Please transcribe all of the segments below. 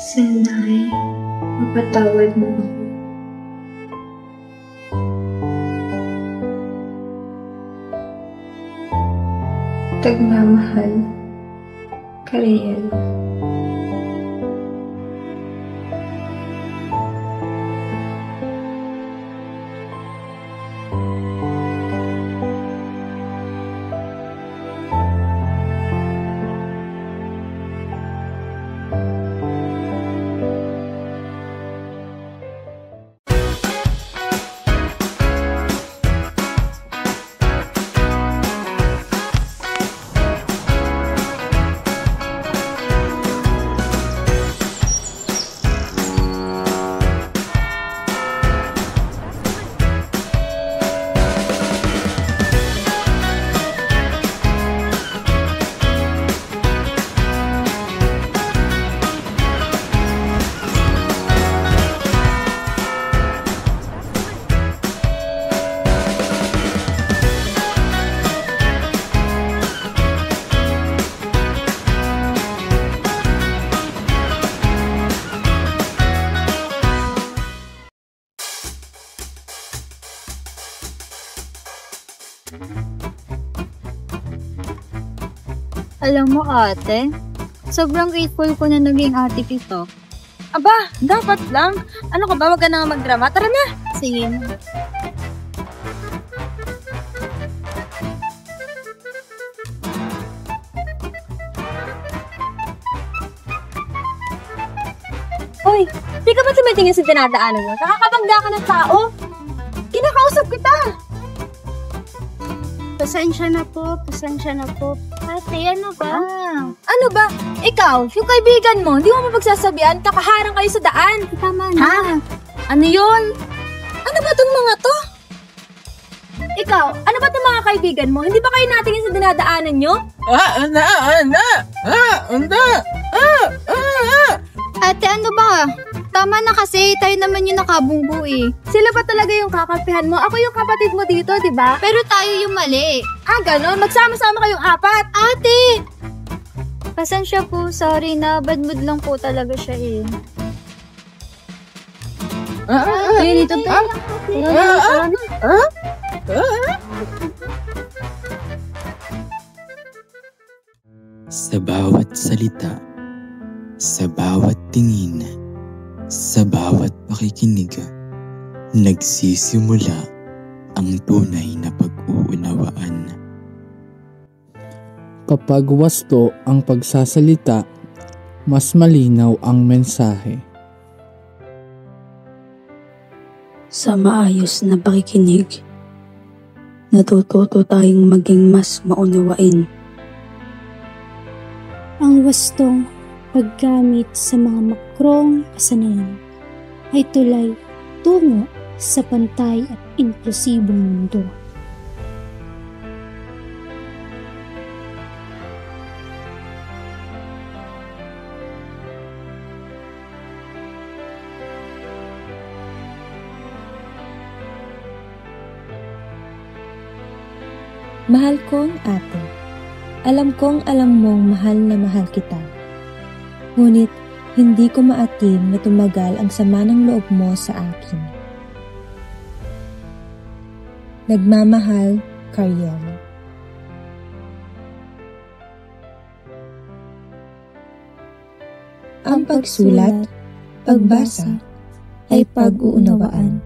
Sana'y mapatawad mo ako. Tagmamahal, Kariel. Alam mo ate, sobrang grateful ko na naging ate kito. Aba, dapat lang. Ano ka ba? Wag ka na magdrama. Tara na! Sige. Hoy, di ka ba tumitingin sa dinadaanan mo? Nakakabangga ka ng tao. Kinakausap kita. Pasensya na po. Ate, ano ba? Ano ba? Ikaw, yung kaibigan mo, hindi mo mapagsasabihan, kakaharang kayo sa daan. Tama na. Ha? Ano yun? Ano ba itong mga to? Ikaw, ano ba itong mga kaibigan mo? Hindi ba kayo natingin sa dinadaanan nyo? Ate, ano ba? Tama na kasi, tayo naman yung nakabunggo eh. Sila ba talaga yung kakampihan mo? Ako yung kapatid mo dito, di ba? Pero tayo yung mali. Ah, ganon? Magsama-sama kayong apat. Ate! Pasensya po, sorry na. Bad mood lang po talaga siya eh. Dito ba? Sa bawat salita, sa bawat tingin, sa bawat pakikinig, nagsisimula ang tunay na pag-uunawaan. Kapag wasto ang pagsasalita, mas malinaw ang mensahe. Sa maayos na pakikinig, natututo tayong maging mas maunawain. Ang wastong paggamit sa mga makrong kasanayan ay tulay tungo sa pantay at inklusibong mundo. Mahal kong ate, alam kong alam mong mahal na mahal kita. Ngunit hindi ko maatim na tumagal ang sama ng loob mo sa akin. Nagmamahal, Kariel. Ang pagsulat, pagbasa, ay pag-uunawaan.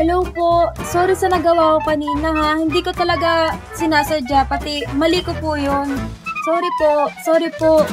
Hello po. Sorry sa nagawa ko kanina ha. Hindi ko talaga sinasadya. Pati mali ko po yun. Sorry po.